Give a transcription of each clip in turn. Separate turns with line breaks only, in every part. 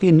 3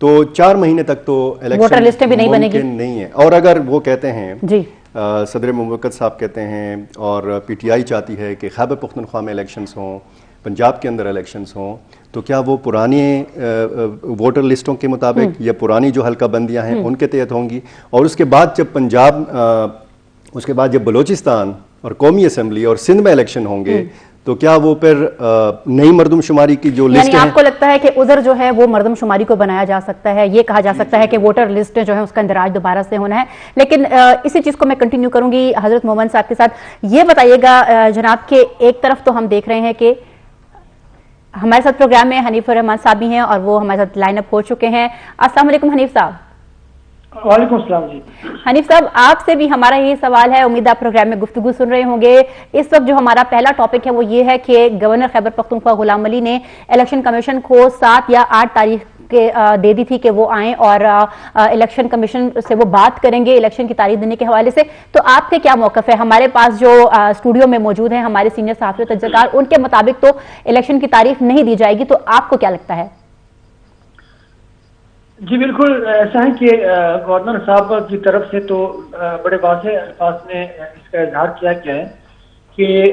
تو 4 مہینے تک تو
ووٹر لسٹیں بھی نہیں بنے گی
نہیں ہے. اور اگر وہ کہتے ہیں
جی
صدر مملکت صاحب کہتے ہیں اور پی ٹی آئی چاہتی ہے کہ خیبر پختونخوا میں الیکشنز ہوں, پنجاب کے اندر الیکشنز ہوں, تو کیا وہ پرانی ووٹر لسٹوں کے مطابق یا پرانی جو حلقہ بندیاں ہیں ان کے تحت ہوں گی؟ اور اس کے بعد جب پنجاب اس کے بعد جب بلوچستان اور قومی اسمبلی اور سندھ میں الیکشن ہوں گے تو کیا وہ پھر نئی مردم شماری کی جو لسٹ
یعنی آپ کو لگتا ہے کہ عذر جو ہے وہ مردم شماری کو بنایا جا سکتا ہے, یہ کہا جا سکتا ہے کہ ووٹر لسٹ جو ہے اس کا اندراج دوبارہ سے ہونا ہے. لیکن اسی چیز کو میں کنٹینیو کروں گی حضرت مومن صاحب کے ساتھ. یہ بتائیے گا جناب کہ ایک طرف تو ہم دیکھ رہے ہیں کہ ہمارے ساتھ پروگرام میں حنیف الرحمان صاحب بھی ہیں اور وہ ہمارے ساتھ لائن اپ ہو چکے ہیں. السلام علیکم حنیف صاحب.
وعلیکم السلام جی.
حنیف صاحب آپ سے بھی ہمارا یہ سوال ہے, امید آپ پروگرام میں گفتگو سن رہے ہوں گے. اس وقت جو ہمارا پہلا ٹاپک ہے وہ یہ ہے کہ گورنر خیبر پختونخوا غلام علی نے الیکشن کمیشن کو 7 یا 8 تاریخ دے دی تھی کہ وہ آئیں اور الیکشن کمیشن سے وہ بات کریں گے الیکشن کی تاریخ دینے کے حوالے سے. تو آپ کے کیا موقف ہے؟ ہمارے پاس جو اسٹوڈیو میں موجود ہیں ہمارے سینئر صحافی و تجزیہ کار, ان کے مطابق تو الیکشن کی تاریخ نہیں دی جائے گی, تو آپ کو کیا لگتا ہے؟
جی بالکل ایسا ہے کہ گورنر صاحب کی طرف سے تو بڑے واضح الفاظ میں اس کا اظہار کیا گیا ہے کہ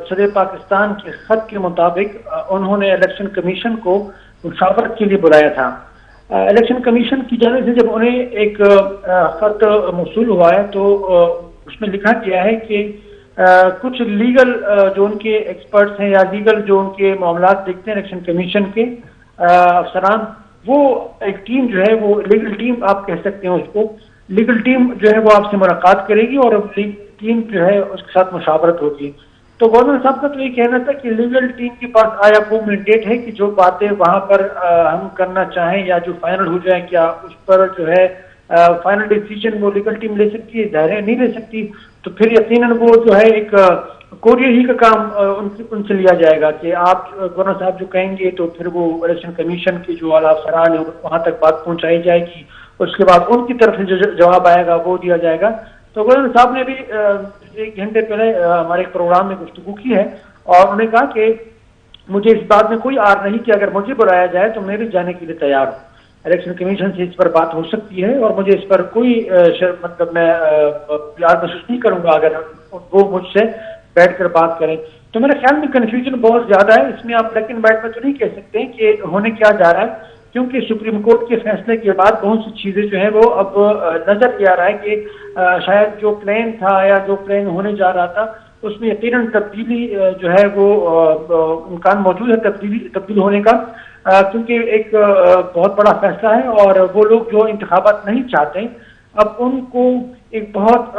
صدر پاکستان کے خط کے مطابق انہوں نے الیکشن کمیشن کو مشاورت کے لیے بلایا تھا. الیکشن کمیشن کی جانب سے جب انہیں ایک خط موصول ہوا ہے تو اس میں لکھا گیا ہے کہ کچھ لیگل جو ان کے ایکسپرٹس ہیں یا لیگل جو ان کے معاملات دیکھتے ہیں الیکشن کمیشن کے افسران, وہ ایک ٹیم جو ہے, وہ لیگل ٹیم آپ کہہ سکتے ہیں اس کو, لیگل ٹیم جو ہے وہ آپ سے ملاقات کرے گی اور ٹیم جو ہے اس کے ساتھ مشاورت ہوگی. تو گورنر صاحب کا تو یہ کہنا تھا کہ لیگل ٹیم کے پاس آیا وہ مینڈیٹ ہے کہ جو باتیں وہاں پر ہم کرنا چاہیں یا جو فائنل ہو جائے کیا اس پر جو ہے فائنل ڈیسیجن وہ لیگل ٹیم لے سکتی ہے, ظاہر نہیں لے سکتی. تو پھر یقیناً وہ جو ہے ایک کوریئر ہی کا کام ان سے لیا جائے گا کہ آپ گورنر صاحب جو کہیں گے تو پھر وہ الیکشن کمیشن کے جو اعلیٰ افسران ہیں وہاں تک بات پہنچائی جائے گی, اس کے بعد ان کی طرف سے جو جواب آئے گا وہ دیا جائے گا. تو گورنر صاحب نے بھی 1 گھنٹے پہلے ہمارے ایک پروگرام میں گفتگو کی ہے اور انہوں نے کہا کہ مجھے اس بات میں کوئی آر نہیں کہ اگر مجھے بلایا جائے تو میں بھی جانے کے لیے تیار ہوں. الیکشن کمیشن سے اس پر بات ہو سکتی ہے اور مجھے اس پر کوئی مطلب میں پیار محسوس نہیں کروں گا اگر وہ مجھ سے بیٹھ کر بات کریں. تو میرے خیال میں کنفیوژن بہت زیادہ ہے اس میں. آپ بلیک اینڈ وائٹ میں تو نہیں کہہ سکتے کہ ہونے کیا جا رہا ہے, کیونکہ سپریم کورٹ کے فیصلے کے بعد بہت سی چیزیں جو ہیں وہ اب نظر یہ آ رہا ہے کہ شاید جو پلان تھا یا جو پلان ہونے جا رہا تھا اس میں یقیناً تبدیلی جو ہے وہ امکان موجود ہے تبدیل ہونے کا, کیونکہ ایک بہت بڑا فیصلہ ہے اور وہ لوگ جو انتخابات نہیں چاہتے اب ان کو ایک بہت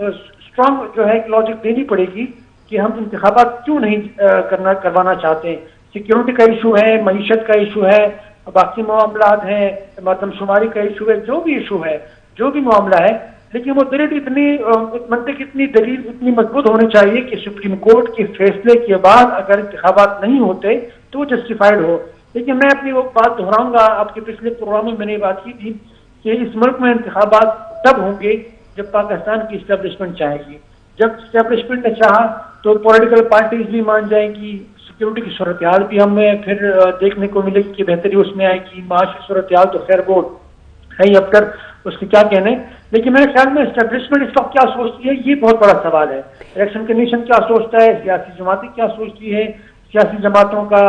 اسٹرانگ جو ہے لاجک دینی پڑے گی کہ ہم انتخابات کیوں نہیں کروانا چاہتے. سیکیورٹی کا ایشو ہے, معیشت کا ایشو ہے, باقی معاملات ہیں, مردم شماری کا ایشو ہے, جو بھی ایشو ہے, جو بھی معاملہ ہے, لیکن وہ دلیل اتنی منطق اتنی دلیل اتنی مضبوط ہونی چاہیے کہ سپریم کورٹ کے فیصلے کے بعد اگر انتخابات نہیں ہوتے تو وہ جسٹیفائڈ ہو. لیکن میں اپنی وہ بات دہراؤں گا, آپ کے پچھلے پروگرام میں میں نے بات کی تھی کہ اس ملک میں انتخابات تب ہوں گے جب پاکستان کی اسٹیبلشمنٹ چاہے گی. جب اسٹیبلشمنٹ نے چاہا تو پولیٹیکل پارٹیز بھی مان جائیں گی, سیکیورٹی کی صورتحال بھی ہمیں پھر دیکھنے کو ملے گی کہ بہتری اس میں آئے گی, معاشی صورتحال تو خیر وہ ہے ہی اب تک, اس کے کیا کہنے. لیکن میرے خیال میں اسٹیبلشمنٹ اس وقت کیا سوچتی ہے یہ بہت بڑا سوال ہے. الیکشن کمیشن کیا سوچتا ہے, سیاسی جماعتیں کیا سوچتی ہے, سیاسی جماعتوں کا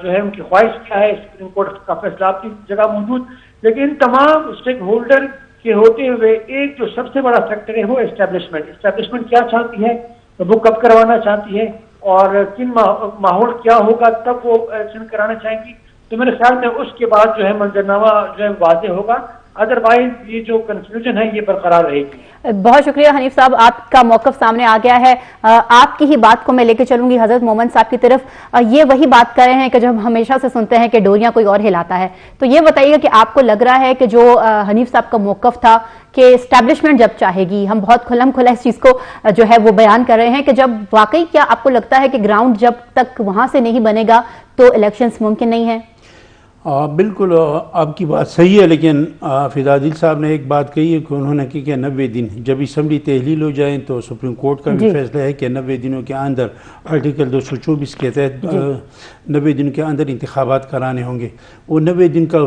جو ہے ان کی خواہش کیا ہے, سپریم کورٹ کا فیصلہ آپ کی جگہ موجود. لیکن ان تمام اسٹیک ہولڈر کے ہوتے ہوئے ایک جو سب سے بڑا فیکٹر ہے وہ اسٹیبلشمنٹ. اسٹیبلشمنٹ کیا چاہتی ہے, وہ کب کروانا چاہتی ہے اور کن ماحول کیا ہوگا تب وہ الیکشن کرانا چاہیں گی. تو میرے خیال میں اس کے بعد جو ہے منظرنامہ جو ہے واضح ہوگا, ادروائز یہ جو کنفیوژن ہے یہ برقرار رہے گی.
بہت شکریہ حنیف صاحب, آپ کا موقف سامنے آ گیا ہے. آپ کی ہی بات کو میں لے کے چلوں گی حضرت مومن صاحب کی طرف. یہ وہی بات کر رہے ہیں کہ جو ہم ہمیشہ سے سنتے ہیں کہ ڈوریاں کوئی اور ہلاتا ہے. تو یہ بتائیے کہ آپ کو لگ رہا ہے کہ جو حنیف صاحب کا موقف تھا کہ اسٹیبلشمنٹ جب چاہے گی, ہم بہت کھلم کھلا اس چیز کو جو ہے وہ بیان کر رہے ہیں کہ جب واقعی کیا آپ کو لگتا ہے کہ گراؤنڈ جب تک وہاں سے نہیں بنے گا تو الیکشنز ممکن نہیں ہیں؟
بالکل آپ کی بات صحیح ہے, لیکن فضا عادل صاحب نے ایک بات کہی ہے کہ انہوں نے کہ 90 دن جب اسمبلی تحلیل ہو جائیں تو سپریم کورٹ کا بھی فیصلہ ہے کہ 90 دنوں کے اندر آرٹیکل 224 کے تحت 90 دن کے اندر انتخابات کرانے ہوں گے. وہ 90 دن کا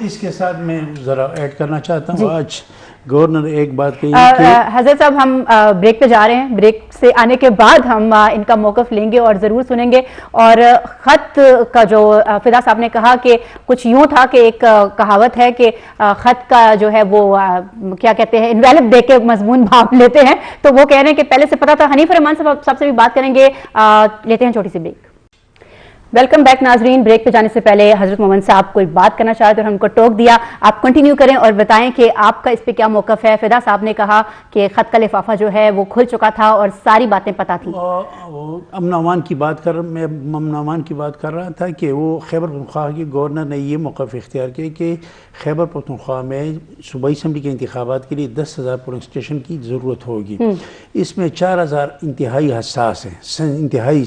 اس کے ساتھ میں ذرا ایڈ کرنا چاہتا ہوں. آج گورنر ایک بات کہی کہ
حضرت صاحب ہم بریک پہ جا رہے ہیں, بریک سے آنے کے بعد ہم ان کا موقف لیں گے اور ضرور سنیں گے. اور خط کا جو فدا صاحب نے کہا کہ کچھ یوں تھا کہ ایک کہاوت ہے کہ خط کا جو ہے وہ کیا کہتے ہیں انویلپ دیکھ کے مضمون بھاپ لیتے ہیں, تو وہ کہہ رہے ہیں کہ پہلے سے پتا تھا. حنیف الرحمان صاحب سے بھی بات کریں گے, لیتے ہیں چھوٹی سی بریک. ویلکم بیک ناظرین. بریک پہ جانے سے پہلے حضرت محمد صاحب کوئی بات کرنا چاہتے اور ہم کو ٹوک دیا. آپ کنٹینیو کریں اور بتائیں کہ آپ کا اس پہ کیا موقف ہے. فدا صاحب نے کہا کہ خط کا لفافہ جو ہے وہ کھل چکا تھا اور ساری باتیں پتہ تھیں.
امن امان کی بات کر رہا تھا کہ وہ خیبر پختونخوا کے گورنر نے یہ موقف اختیار کیا کہ خیبر پختونخوا میں صوبائی اسمبلی کے انتخابات کے لیے 10,000 پولنگ اسٹیشن کی ضرورت ہوگی. اس میں 4,000 انتہائی حساس ہیں, انتہائی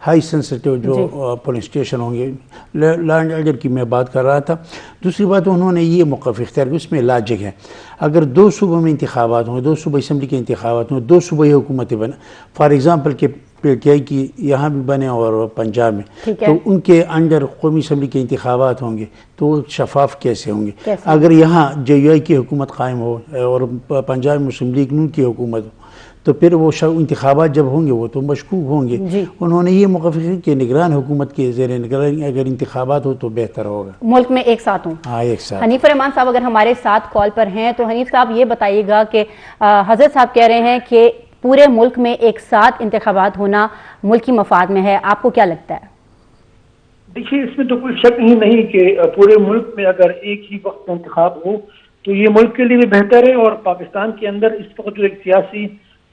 ہائی سینسٹیو جو پولنگ اسٹیشن ہوں گے. لینڈ آرڈر کی میں بات کر رہا تھا. دوسری بات انہوں نے یہ موقف اختیار کیا, اس میں لاجک ہے. اگر 2 صوبوں میں انتخابات ہوں, 2 صوبائی اسمبلی کے انتخابات ہوں, 2 صوبائی حکومتیں بنے, فار ایگزامپل کہ پی ٹی آئی کی یہاں بھی بنے اور پنجاب میں, تو ان کے انڈر قومی اسمبلی کے انتخابات ہوں گے تو شفاف کیسے ہوں گے؟ اگر یہاں جے یو آئی کی حکومت قائم ہو اور پنجاب مسلم لیگ نون کی حکومت ہو تو پھر وہ انتخابات جب ہوں گے وہ تو مشکوک ہوں گے. انہوں نے یہ موقف کہ نگران حکومت کے زیر نگرانی اگر انتخابات ہو تو بہتر ہوگا,
ملک میں ایک ساتھ ہوں.
ہاں ایک ساتھ.
حنیف الرحمان صاحب اگر ہمارے ساتھ کال پر ہیں تو حنیف صاحب یہ بتائیے گا کہ حضرت صاحب کہہ رہے ہیں کہ پورے ملک میں ایک ساتھ انتخابات ہونا ملکی مفاد میں ہے, آپ کو کیا لگتا ہے؟
دیکھیے اس میں تو کوئی شک ہی نہیں کہ پورے ملک میں اگر ایک ہی وقت انتخاب ہو تو یہ ملک کے لیے بھی بہتر ہے, اور پاکستان کے اندر اس وقت جو ایک سیاسی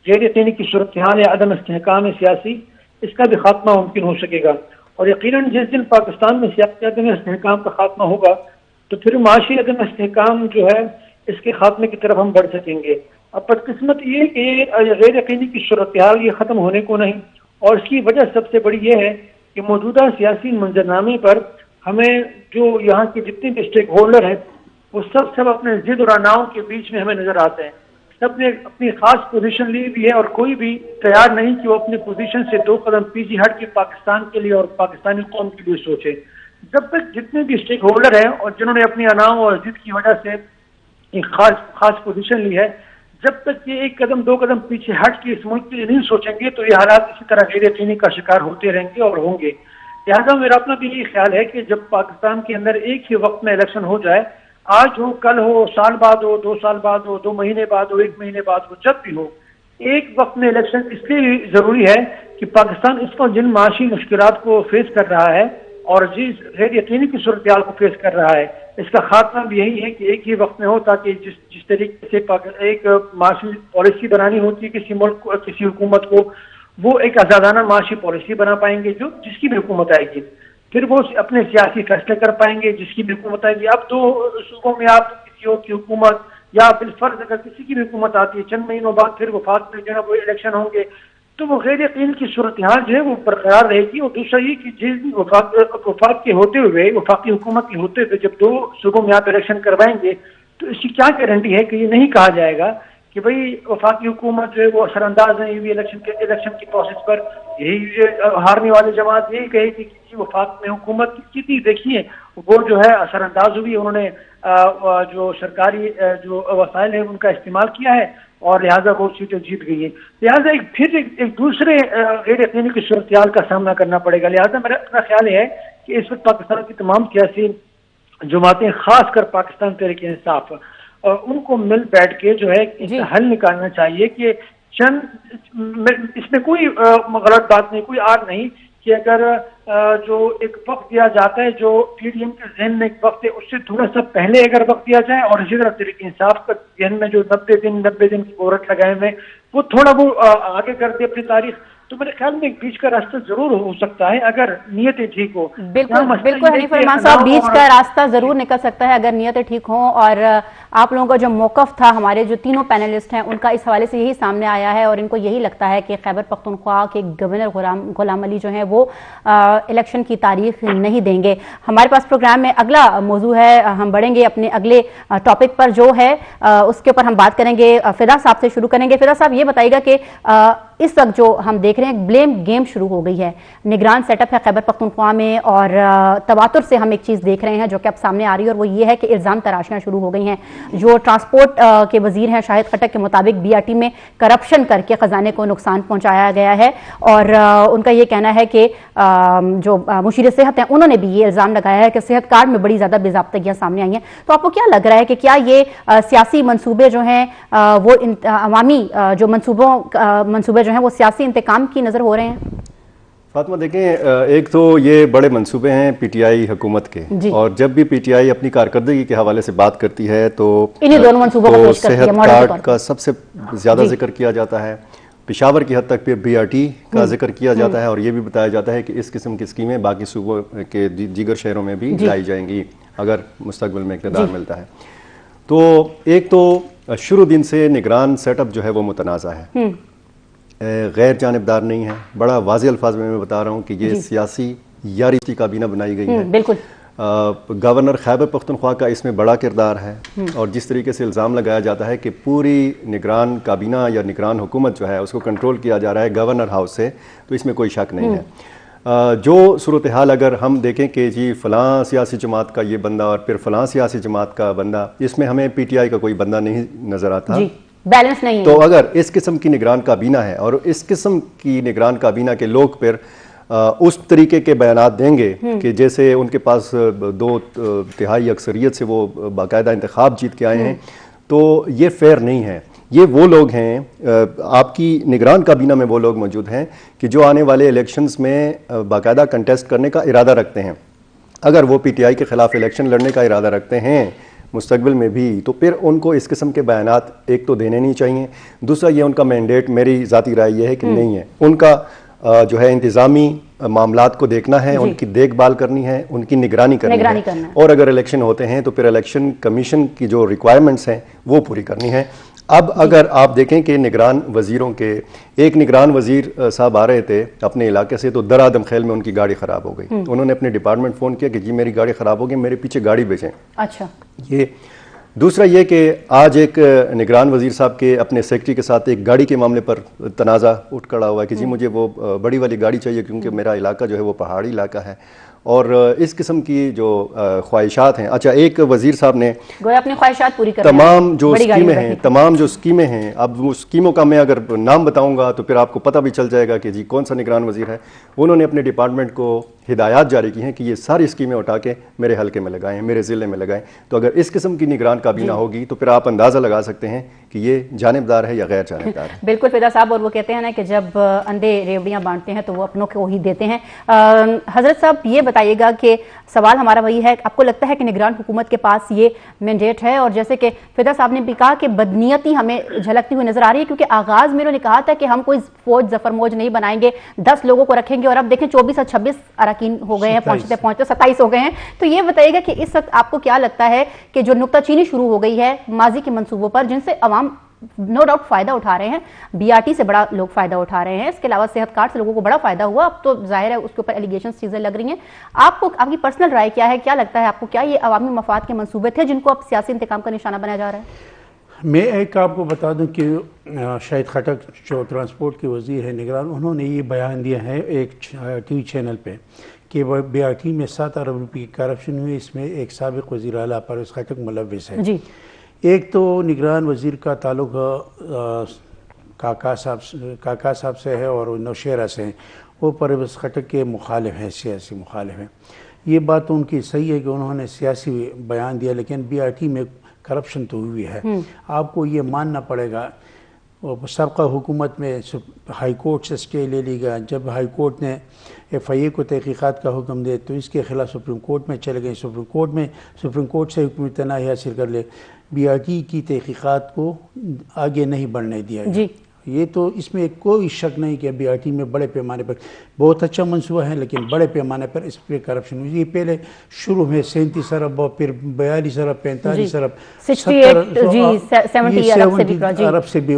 غیر یقینی کی صورتحال یا عدم استحکام سیاسی, اس کا بھی خاتمہ ممکن ہو سکے گا. اور یقیناً جس دن پاکستان میں سیاسی عدم استحکام کا خاتمہ ہوگا تو پھر معاشی عدم استحکام جو ہے اس کے خاتمے کی طرف ہم بڑھ سکیں گے. اب بدقسمت یہ کہ غیر یقینی کی صورتحال یہ ختم ہونے کو نہیں, اور اس کی وجہ سب سے بڑی یہ ہے کہ موجودہ سیاسی منظرنامے پر ہمیں جو یہاں کے جتنے بھی اسٹیک ہولڈر ہیں وہ سب اپنے ضد اور اناؤں کے بیچ میں ہمیں نظر آتے ہیں. سب نے اپنی خاص پوزیشن لی بھی ہے اور کوئی بھی تیار نہیں کہ وہ اپنی پوزیشن سے 2 قدم پیچھے ہٹ کے پاکستان کے لیے اور پاکستانی قوم کے لیے سوچے. جب تک جتنے بھی اسٹیک ہولڈر ہیں اور جنہوں نے اپنی اناؤں اور ضد کی وجہ سے ایک خاص پوزیشن لی ہے, جب تک یہ 1 قدم 2 قدم پیچھے ہٹ کے اس ملک کے لیے نہیں سوچیں گے تو یہ حالات اسی طرح غیر یقینی کا شکار ہوتے رہیں گے اور ہوں گے. لہٰذا میرا اپنا بھی یہ خیال ہے کہ جب پاکستان کے اندر ایک ہی وقت میں الیکشن ہو جائے, آج ہو, کل ہو, سال بعد ہو, 2 سال بعد ہو, 2 مہینے بعد ہو, 1 مہینے بعد ہو, جب بھی ہو, ایک وقت میں الیکشن اس لیے ضروری ہے کہ پاکستان اس وقت جن معاشی مشکلات کو فیس کر رہا ہے اور جس غیر یقینی کی صورتحال کو فیس کر رہا ہے, اس کا خاتمہ بھی یہی ہے کہ ایک ہی وقت میں ہو, تاکہ جس طریقے سے ایک معاشی پالیسی بنانی ہوتی ہے کسی ملک کو, کسی حکومت کو, وہ ایک آزادانہ معاشی پالیسی بنا پائیں گے جس کی بھی حکومت آئے گی, پھر وہ اپنے سیاسی فیصلے کر پائیں گے جس کی بھی حکومت آئے گی. اب تو صوبوں میں آپ کسی اور کی حکومت یا بالفرض اگر کسی کی بھی حکومت آتی ہے, چند مہینوں بعد پھر وفاق میں جو ہے وہ الیکشن ہوں گے, تو وہ غیر یقین کی صورتحال جو ہے وہ برقرار رہے گی. اور دوسرا یہ کہ جس وفاق کے ہوتے ہوئے, وفاقی حکومت کے ہوتے ہوئے جب 2 صوبوں میں آپ الیکشن کروائیں گے تو اس کی کیا گارنٹی ہے کہ یہ نہیں کہا جائے گا کہ بھئی وفاقی حکومت جو ہے وہ اثر انداز نہیں ہوئی الیکشن کی پروسیس پر. یہی ہارنے والے جماعت یہی کہے کہ وفاق میں حکومت کتنی دیکھیے وہ جو ہے اثر انداز ہوئی, انہوں نے جو سرکاری جو وسائل ہیں ان کا استعمال کیا ہے اور لہٰذا وہ سیٹیں جیت گئی ہیں. لہٰذا ایک دوسرے غیر یقینی کی صورتحال کا سامنا کرنا پڑے گا. لہٰذا میرا اپنا خیال یہ ہے کہ اس وقت پاکستان کی تمام سیاسی جماعتیں, خاص کر پاکستان تحریک انصاف, ان کو مل بیٹھ کے جو ہے حل نکالنا چاہیے کہ اس میں کوئی غلط بات نہیں, کوئی آر نہیں کہ اگر جو ایک وقت دیا جاتا ہے جو پی ڈی ایم کے ذہن میں ایک وقت ہے اس سے تھوڑا سا پہلے اگر وقت دیا جائے, اور اسی طرح تحریک انصاف کا ذہن میں جو 90 دن کی مہلت لگائے ہوئے وہ تھوڑا وہ آگے کر دے اپنی تاریخ, تو میرے خیال میں ایک بیچ کا راستہ ضرور ہو سکتا ہے اگر نیتیں ٹھیک ہو.
بالکل حنیف الرحمان صاحب, بیچ کا راستہ ضرور نکل سکتا ہے اگر نیتیں ٹھیک ہوں. اور آپ لوگوں کا جو موقف تھا, ہمارے جو تینوں پینلسٹ ہیں ان کا اس حوالے سے یہی سامنے آیا ہے اور ان کو یہی لگتا ہے کہ خیبر پختونخوا کے گورنر غلام علی جو ہیں وہ الیکشن کی تاریخ نہیں دیں گے. ہمارے پاس پروگرام میں اگلا موضوع ہے, ہم بڑھیں گے اپنے اگلے ٹاپک پر جو ہے اس کے اوپر ہم بات کریں گے. فدا صاحب سے شروع کریں گے. فدا صاحب یہ بتائیے گا کہ اس وقت جو ہم دیکھ رہے ہیں بلیم گیم شروع ہو گئی ہے. نگران سیٹ اپ ہے خیبر پختونخوا میں اور تواتر سے ہم ایک چیز دیکھ رہے ہیں جو کہ اب سامنے آ رہی ہے اور وہ یہ ہے کہ الزام تراشیاں شروع ہو گئی ہیں. جو ٹرانسپورٹ کے وزیر ہیں شاہد خٹک کے مطابق BRT میں کرپشن کر کے خزانے کو نقصان پہنچایا گیا ہے اور ان کا یہ کہنا ہے کہ جو مشیر صحت ہیں انہوں نے بھی یہ الزام لگایا ہے کہ صحت کارڈ میں بڑی زیادہ بے ضابطگیاں سامنے آئی ہیں. تو آپ کو کیا لگ رہا ہے کہ کیا یہ سیاسی منصوبے جو ہیں وہ عوامی جو منصوبے جو ہیں وہ سیاسی انتقام کی نظر ہو رہے ہیں؟
فاطمہ دیکھیں، ایک تو یہ بڑے منصوبے ہیں PTI حکومت کے، اور جب بھی PTI اپنی کارکردگی کے حوالے سے بات کرتی ہے تو صحت کارڈ کا سب سے زیادہ ذکر کیا جاتا ہے. پشاور کی حد تک پھر BRT کا ذکر کیا جاتا ہے اور یہ بھی بتایا جاتا ہے کہ اس قسم کی اسکیمیں باقی صوبوں کے دیگر شہروں میں بھی لائی جائیں گی اگر مستقبل میں اقتدار ملتا ہے. تو ایک تو شروع دن سے نگران سیٹ اپ جو ہے وہ متنازع ہے، غیر جانبدار نہیں ہے. بڑا واضح الفاظ میں بتا رہا ہوں کہ یہ سیاسی یاریتی کابینہ بنائی گئی ہے.
بالکل.
گورنر خیبر پختونخوا کا اس میں بڑا کردار ہے اور جس طریقے سے الزام لگایا جاتا ہے کہ پوری نگران کابینہ یا نگران حکومت جو ہے اس کو کنٹرول کیا جا رہا ہے گورنر ہاؤس سے، تو اس میں کوئی شک نہیں ہے. جو صورتحال اگر ہم دیکھیں کہ جی فلاں سیاسی جماعت کا یہ بندہ اور پھر فلاں سیاسی جماعت کا بندہ، اس میں ہمیں PTI کا کوئی بندہ نہیں نظر آتا،
بیلنس نہیں ہے. تو
اگر اس قسم کی نگران کابینہ ہے اور اس قسم کی نگران کابینہ کے لوگ پھر اس طریقے کے بیانات دیں گے کہ جیسے ان کے پاس 2/3 اکثریت سے وہ باقاعدہ انتخاب جیت کے آئے ہیں، تو یہ فیئر نہیں ہے. یہ وہ لوگ ہیں، آپ کی نگران کابینہ میں وہ لوگ موجود ہیں کہ جو آنے والے الیکشنز میں باقاعدہ کنٹیسٹ کرنے کا ارادہ رکھتے ہیں. اگر وہ PTI کے خلاف الیکشن لڑنے کا ارادہ رکھتے ہیں مستقبل میں بھی، تو پھر ان کو اس قسم کے بیانات ایک تو دینے نہیں چاہیے. دوسرا یہ ان کا مینڈیٹ، میری ذاتی رائے یہ ہے کہ نہیں ہے. ان کا جو ہے انتظامی معاملات کو دیکھنا ہے، ان کی دیکھ بھال کرنی ہے، ان کی نگرانی کرنی ہے، اور اگر الیکشن ہوتے ہیں تو پھر الیکشن کمیشن کی جو ریکوائرمنٹس ہیں وہ پوری کرنی ہے. اب اگر آپ دیکھیں کہ نگران وزیروں کے ایک نگران وزیر صاحب آ رہے تھے اپنے علاقے سے، تو درآدم خیل میں ان کی گاڑی خراب ہو گئی. انہوں نے اپنے ڈپارٹمنٹ فون کیا کہ جی میری گاڑی خراب ہو گئی، میرے پیچھے گاڑی بھیجیں.
اچھا.
یہ دوسرا یہ کہ آج ایک نگران وزیر صاحب کے اپنے سیکرٹری کے ساتھ ایک گاڑی کے معاملے پر تنازع اٹھ کھڑا ہوا ہے کہ جی مجھے وہ بڑی والی گاڑی چاہیے کیونکہ میرا علاقہ جو ہے وہ پہاڑی علاقہ ہے. اور اس قسم کی جو خواہشات ہیں، اچھا ایک وزیر صاحب نے
اپنی خواہشات پوری کریں،
تمام جو اسکیمیں ہیں، اب وہ اسکیموں کا میں اگر نام بتاؤں گا تو پھر آپ کو پتہ بھی چل جائے گا کہ جی کون سا نگران وزیر ہے. انہوں نے اپنے ڈپارٹمنٹ کو ہدایات جاری کی ہیں کہ یہ ساری اسکیمیں اٹھا کے میرے حلقے میں لگائیں، میرے ضلع میں لگائیں. تو اگر اس قسم کی نگران کابینہ ہوگی تو پھر آپ اندازہ لگا سکتے ہیں کہ یہ جانبدار ہے یا غیر جانبدار ہے.
بالکل فدا صاحب، اور وہ کہتے ہیں نا کہ جب اندھے ریوڑیاں بانٹتے ہیں تو وہ اپنوں کو ہی دیتے ہیں. حضرت صاحب یہ بتائیے گا کہ سوال ہمارا وہی ہے، آپ کو لگتا ہے کہ نگران حکومت کے پاس یہ مینڈیٹ ہے؟ اور جیسے کہ فدا صاحب نے بھی کہا کہ بدنیتی ہمیں جھلکتی ہوئی نظر آ رہی ہے، کیونکہ آغاز میں انہوں نے کہا تھا کہ ہم کوئی فوج ظفر موج نہیں بنائیں گے، 10 لوگوں کو رکھیں گے، اور اب دیکھیں 24 اور 26 اراکین ہو گئے ہیں، پہنچتے 27 ہو گئے ہیں. تو یہ بتائیے گا کہ اس وقت آپ کو کیا لگتا ہے کہ جو نکتہ چینی شروع ہو گئی ہے ماضی کے منصوبوں پر، جن سے عوام نو ڈاؤٹ فائدہ اٹھا رہے ہیں، BRT سے بڑا لوگ فائدہ اٹھا رہے ہیں، اس کے علاوہ صحت کارڈ سے لوگوں کو بڑا فائدہ ہوا، اب تو ظاہر ہے اس کے اوپر ایلیگیشنز چیزیں لگ رہی ہیں. آپ کی پرسنل رائے کیا ہے؟ کیا لگتا ہے آپ کو، کیا یہ عوامی مفاد کے منصوبے تھے جن کو اب سیاسی انتقام کا نشانہ بنایا جا رہا ہے؟
میں ایک آپ کو بتا دوں کہ شاہد خٹک جو ٹرانسپورٹ کے وزیر ہیں نگران، انہوں نے یہ بیان دیا ہے ایک TV چینل پہ کہ BRT میں 7 ارب روپے کی کرپشن ہوئی، اس میں ایک سابق وزیر اعلیٰ پرویز خٹک ملوث ہے. جی. ایک تو نگران وزیر کا تعلق کاکا صاحب سے ہے اور نوشیرہ سے ہیں، وہ پرویز خٹک کے مخالف ہیں، سیاسی مخالف ہیں. یہ بات ان کی صحیح ہے کہ انہوں نے سیاسی بیان دیا، لیکن BRT میں کرپشن تو ہوئی ہے. آپ کو یہ ماننا پڑے گا. سابقہ حکومت میں ہائی کورٹ سے سٹے لے لی گیا، جب ہائی کورٹ نے FIA کو تحقیقات کا حکم دے تو اس کے خلاف سپریم کورٹ میں چلے گئے، سپریم کورٹ سے حکم تنہائی حاصل کر لے، BRT کی تحقیقات کو آگے نہیں بڑھنے دیا گیا. جی. یہ تو اس میں کوئی شک نہیں کہ BRT میں بڑے پیمانے پر بہت اچھا منصوبہ ہے، لیکن بڑے پیمانے پر اس پہ کرپشن ہوئی. یہ پہلے شروع میں 37 ارب اور پھر 42 ارب 45 ارب 70 ارب سے بھی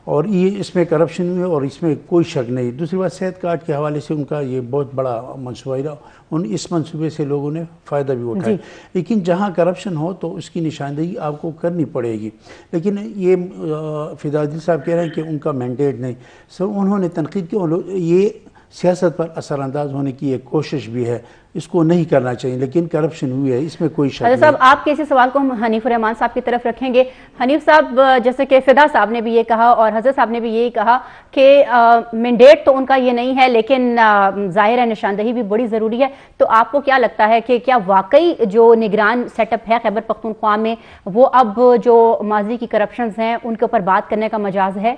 اور یہ اس میں کرپشن ہوئی اور اس میں کوئی شک نہیں. دوسری بات صحت کارڈ کے حوالے سے ان کا یہ بہت بڑا منصوبہ رہا, ان اس منصوبے سے لوگوں نے فائدہ بھی اٹھایا. لیکن جہاں کرپشن ہو تو اس کی نشاندہی آپ کو کرنی پڑے گی. لیکن یہ فدا الدین صاحب کہہ رہے ہیں کہ ان کا مینڈیٹ نہیں. سر انہوں نے تنقید کی, یہ سیاست پر اثر انداز ہونے کی ایک کوشش بھی ہے, اس کو نہیں کرنا چاہیے, لیکن کرپشن ہوئی ہے اس میں کوئی شک نہیں.
صاحب آپ کے اسی سوال کو ہم حنیف الرحمان صاحب کی طرف رکھیں گے. حنیف صاحب, جیسے کہ فدا صاحب نے بھی یہ کہا اور حضرت صاحب نے بھی یہی کہا کہ مینڈیٹ تو ان کا یہ نہیں ہے, لیکن ظاہر ہے نشاندہی بھی بڑی ضروری ہے. تو آپ کو کیا لگتا ہے کہ کیا واقعی جو نگران سیٹ اپ ہے خیبر پختونخوا میں وہ اب جو ماضی کی کرپشنز ہیں ان کے اوپر بات کرنے کا مجاز ہے؟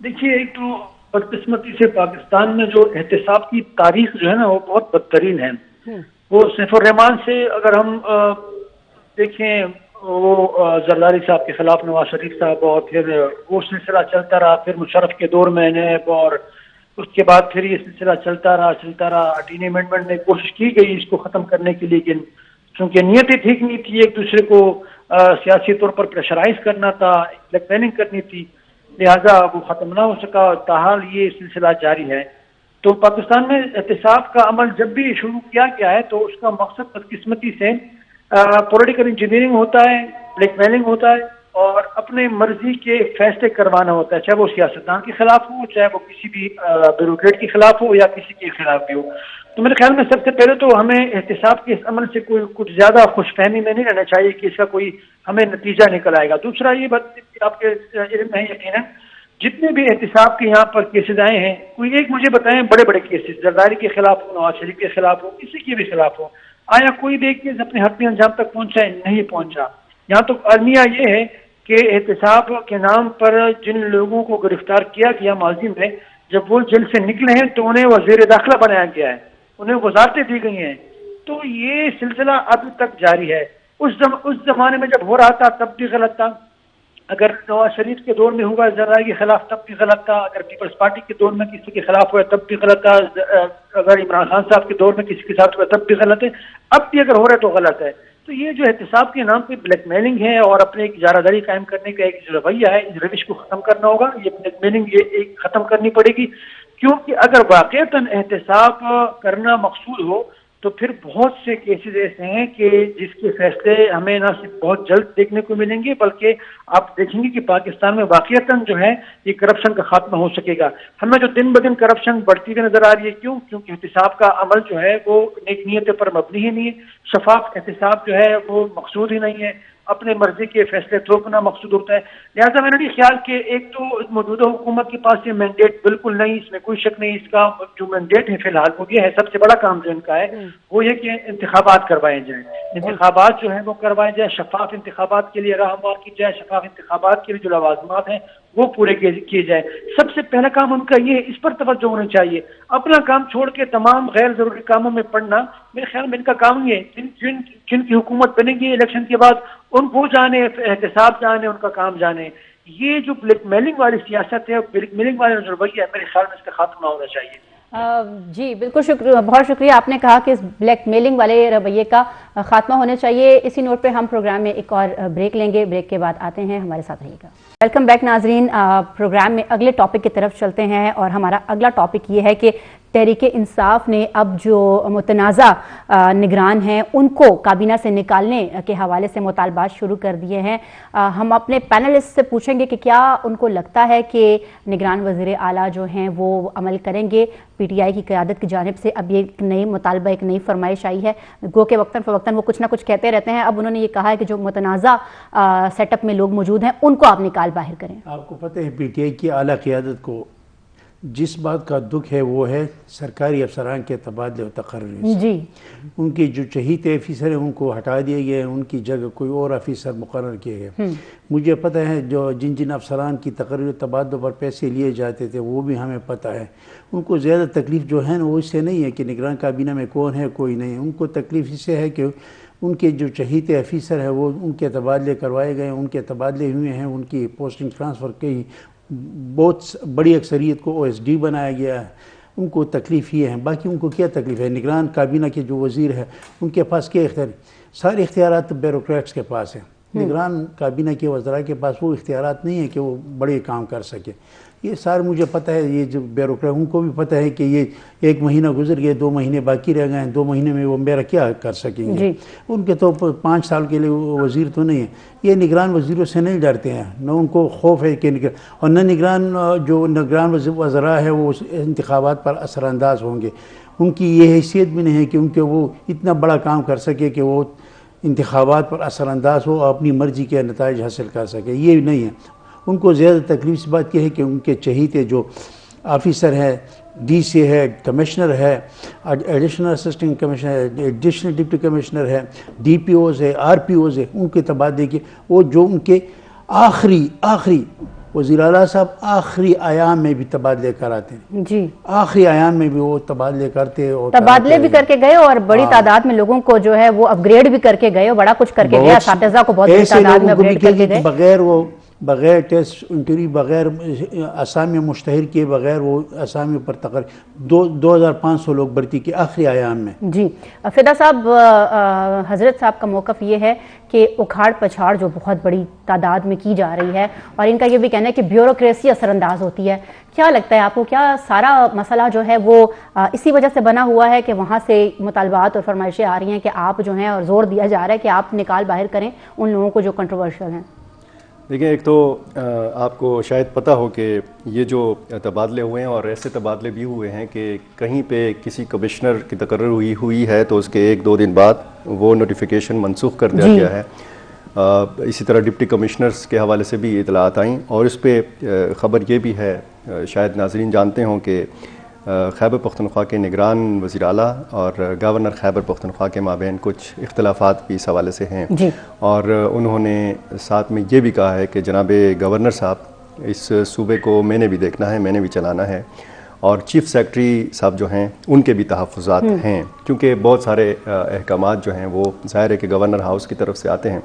دیکھیے, ایک تو بدقسمتی سے پاکستان میں جو احتساب کی تاریخ جو ہے نا وہ بہت بدترین ہے. وہ سیف الرحمان سے اگر ہم دیکھیں, وہ زرداری صاحب کے خلاف نواز شریف صاحب, اور پھر وہ سلسلہ چلتا رہا, پھر مشرف کے دور میں نیب, اور اس کے بعد پھر یہ سلسلہ چلتا رہا. 18 امینڈمنٹ میں کوشش کی گئی اس کو ختم کرنے کی, لیکن چونکہ نیتیں ٹھیک نہیں تھی, ایک دوسرے کو سیاسی طور پر پریشرائز کرنا تھا, بلیک میلنگ کرنی تھی, لہذا وہ ختم نہ ہو سکا. تاحال یہ سلسلہ جاری ہے. تو پاکستان میں احتساب کا عمل جب بھی شروع کیا گیا ہے تو اس کا مقصد بدقسمتی سے پولیٹیکل انجینئرنگ ہوتا ہے, بلیک میلنگ ہوتا ہے, اور اپنے مرضی کے فیصلے کروانا ہوتا ہے, چاہے وہ سیاستدان کے خلاف ہو, چاہے وہ کسی بھی بیوروکریٹ کے خلاف ہو, یا کسی کے خلاف بھی ہو. تو میرے خیال میں سب سے پہلے تو ہمیں احتساب کے اس عمل سے کچھ زیادہ خوش فہمی میں نہیں رہنا چاہیے کہ اس کا کوئی ہمیں نتیجہ نکل آئے گا. دوسرا یہ بات آپ کے علم میں یقیناً جتنے بھی احتساب کے یہاں پر کیسز آئے ہیں, کوئی ایک مجھے بتائیں بڑے بڑے کیسز, زرداری کے خلاف ہو, نواز شریف کے خلاف ہو, کسی کے بھی خلاف ہو, آیا کوئی بھی کیس اپنے حتمی انجام تک پہنچا ہے؟ نہیں پہنچا. یہاں تو المیہ یہ ہے کہ احتساب کے نام پر جن لوگوں کو گرفتار کیا گیا ماضی میں, جب وہ جیل سے نکلے ہیں تو انہیں وزیر داخلہ بنایا گیا ہے, انہیں وزارتیں دی گئی ہیں. تو یہ سلسلہ ابھی تک جاری ہے. اس زمانے میں جب ہو رہا تھا تب بھی غلط تھا, اگر نواز شریف کے دور میں ہوا زرداری کے خلاف تب بھی غلط تھا, اگر پیپلز پارٹی کے دور میں کسی کے خلاف ہوا تب بھی غلط تھا, اگر عمران خان صاحب کے دور میں کسی کے ساتھ ہوا تب بھی غلط ہے, اب بھی اگر ہو رہا ہے تو غلط ہے. تو یہ جو احتساب کے نام پہ بلیک میلنگ ہے اور اپنے ایک اجارہ داری قائم کرنے کا ایک رویہ ہے, اس روش کو ختم کرنا ہوگا. یہ بلیک میلنگ یہ ایک ختم کرنی پڑے گی, کیونکہ اگر واقعتاً احتساب کرنا مقصود ہو تو پھر بہت سے کیسز ایسے ہیں کہ جس کے فیصلے ہمیں نہ صرف بہت جلد دیکھنے کو ملیں گے, بلکہ آپ دیکھیں گے کہ پاکستان میں واقعتاً جو ہے یہ کرپشن کا خاتمہ ہو سکے گا. ہمیں جو دن بدن کرپشن بڑھتی ہوئی نظر آ رہی ہے, کیونکہ احتساب کا عمل جو ہے وہ نیک نیتوں پر مبنی ہی نہیں ہے. شفاف احتساب جو ہے وہ مقصود ہی نہیں ہے, اپنے مرضی کے فیصلے تھوپنا مقصود ہوتا ہے. لہٰذا میرا نہیں خیال کہ ایک تو موجودہ حکومت کے پاس یہ مینڈیٹ بالکل نہیں, اس میں کوئی شک نہیں. اس کا جو مینڈیٹ ہے فی الحال وہ یہ ہے, سب سے بڑا کام جو ان کا ہے وہ یہ کہ انتخابات کروائے جائیں. انتخابات جو ہیں وہ کروائے جائیں, شفاف انتخابات کے لیے راہ ہموار کی جائے, شفاف انتخابات کے لیے جو لوازمات ہیں وہ پورے کیے جائے. سب سے پہلا کام ان کا یہ ہے, اس پر توجہ ہونی چاہیے. اپنا کام چھوڑ کے تمام غیر ضروری کاموں میں پڑنا میرے خیال میں ان کا کام یہ ہے. جن کی حکومت بنے گی الیکشن کے بعد ان کو جانے, احتساب جانے, ان کا کام جانے. یہ جو بلیک میلنگ والی سیاست ہے, بلیک میلنگ والا جو رویہ ہے, میرے خیال میں اس کا خاتمہ ہونا چاہیے.
جی بالکل شکریہ, بہت شکریہ. آپ نے کہا کہ اس بلیک میلنگ والے رویے کا خاتمہ ہونا چاہیے. اسی نوٹ پہ ہم پروگرام میں ایک اور بریک لیں گے, بریک کے بعد آتے ہیں, ہمارے ساتھ رہیے گا. ویلکم بیک ناظرین. پروگرام میں اگلے ٹاپک کی طرف چلتے ہیں, اور ہمارا اگلا ٹاپک یہ ہے کہ تحریک انصاف نے اب جو متنازع نگران ہیں ان کو کابینہ سے نکالنے کے حوالے سے مطالبات شروع کر دیے ہیں. ہم اپنے پینلسٹ سے پوچھیں گے کہ کیا ان کو لگتا ہے کہ نگران وزیر اعلیٰ جو ہیں وہ عمل کریں گے. پی ٹی آئی کی قیادت کی جانب سے اب یہ ایک نئی مطالبہ, ایک نئی فرمائش آئی ہے, گو کہ وقتاً فوقتاً وہ کچھ نہ کچھ کہتے رہتے ہیں. اب انہوں نے یہ کہا ہے کہ جو متنازع سیٹ اپ میں لوگ موجود ہیں ان کو آپ نکال باہر کریں.
آپ کو پتہ ہے پی ٹی آئی کی اعلیٰ قیادت کو جس بات کا دکھ ہے وہ ہے سرکاری افسران کے تبادلے و تقرری سے.
جی,
ان کے جو چہیتے افیسر ہیں ان کو ہٹا دیے گئے, ان کی جگہ کوئی اور افیسر مقرر کیے گئے. مجھے پتہ ہے جو جن افسران کی تقرری و تبادلوں پر پیسے لیے جاتے تھے وہ بھی ہمیں پتہ ہے. ان کو زیادہ تکلیف جو ہے نا وہ اس سے نہیں ہے کہ نگران کابینہ میں کون ہے کوئی نہیں. ان کو تکلیف اس سے ہے کہ ان کے جو چہیتے افیسر ہیں وہ ان کے تبادلے کروائے گئے, ان کے تبادلے ہوئے ہیں, ان کی پوسٹنگ ٹرانسفر کی بہت بڑی اکثریت کو او ایس ڈی بنایا گیا ہے. ان کو تکلیف یہ ہے, باقی ان کو کیا تکلیف ہے؟ نگران کابینہ کے جو وزیر ہے ان کے پاس کیا اختیار؟ سارے اختیارات بیوروکریٹس کے پاس ہیں. نگران کابینہ کے وزراء کے پاس وہ اختیارات نہیں ہیں کہ وہ بڑے کام کر سکے. یہ سارے مجھے پتہ ہے, یہ جو بیوروکریٹ ان کو بھی پتہ ہے کہ یہ 1 مہینہ گزر گئے, 2 مہینے باقی رہ گئے ہیں, 2 مہینے میں وہ میرا کیا کر سکیں گے. ان کے تو 5 سال کے لیے وزیر تو نہیں ہیں. یہ نگران وزیروں سے نہیں ڈرتے ہیں, نہ ان کو خوف ہے کہ اور نہ نگران وزراء ہے وہ انتخابات پر اثر انداز ہوں گے. ان کی یہ حیثیت بھی نہیں ہے کہ ان کے وہ اتنا بڑا کام کر سکے کہ وہ انتخابات پر اثر انداز ہو اور اپنی مرضی کے نتائج حاصل کر سکے. یہ نہیں ہے. ان کو زیادہ تکلیف اس بات کی ہے کہ ان کے چہیتے جو آفیسر ہے, ڈی سی ہے, کمشنر ہے, ایڈیشنل اسسٹنٹ کمشنر ہے, ایڈیشنل ڈپٹی کمشنر ہے, ڈی پی اوز ہے, آر پی اوز ہے, ان کے تبادلے کے وہ جو ان کے آخری وزیر اعلیٰ صاحب آخری ایام میں بھی تبادلے کراتے ہیں. جی آخری ایام میں بھی وہ تبادلے کرتے, اور
تبادلے بھی کر کے گئے اور بڑی تعداد میں لوگوں کو جو ہے وہ اپ گریڈ بھی کر کے گئے, اور بڑا کچھ کر کے گئے. اساتذہ کو بہت بڑی تعداد میں اپ گریڈ کر کے گئے,
بغیر ٹیسٹ انٹرویو, بغیر اسامی مشتہر کیے بغیر وہ اسامی پر تقریر 2500 لوگ بھرتی کے آخری ایام میں.
جی فدا صاحب, حضرت صاحب کا موقف یہ ہے کہ اکھاڑ پچھاڑ جو بہت بڑی تعداد میں کی جا رہی ہے, اور ان کا یہ بھی کہنا ہے کہ بیوروکریسی اثر انداز ہوتی ہے. کیا لگتا ہے آپ کو, کیا سارا مسئلہ جو ہے وہ اسی وجہ سے بنا ہوا ہے کہ وہاں سے مطالبات اور فرمائشیں آ رہی ہیں کہ آپ جو ہیں, اور زور دیا جا رہا ہے کہ آپ نکال باہر کریں ان لوگوں کو جو کنٹروورشل ہیں؟
دیکھیں, ایک تو آپ کو شاید پتہ ہو کہ یہ جو تبادلے ہوئے ہیں, اور ایسے تبادلے بھی ہوئے ہیں کہ کہیں پہ کسی کمشنر کی تقرر ہوئی ہے تو اس کے 1-2 دن بعد وہ نوٹیفیکیشن منسوخ کر دیا گیا ہے. اسی طرح ڈپٹی کمشنرز کے حوالے سے بھی اطلاعات آئیں, اور اس پہ خبر یہ بھی ہے, شاید ناظرین جانتے ہوں کہ خیبر پختونخوا کے نگران وزیر اعلیٰ اور گورنر خیبر پختونخوا کے مابین کچھ اختلافات بھی اس حوالے سے ہیں. اور انہوں نے ساتھ میں یہ بھی کہا ہے کہ جناب گورنر صاحب اس صوبے کو میں نے بھی دیکھنا ہے, میں نے بھی چلانا ہے, اور چیف سیکرٹری صاحب جو ہیں ان کے بھی تحفظات ہیں, کیونکہ بہت سارے احکامات جو ہیں وہ ظاہر ہے کہ گورنر ہاؤس کی طرف سے آتے ہیں.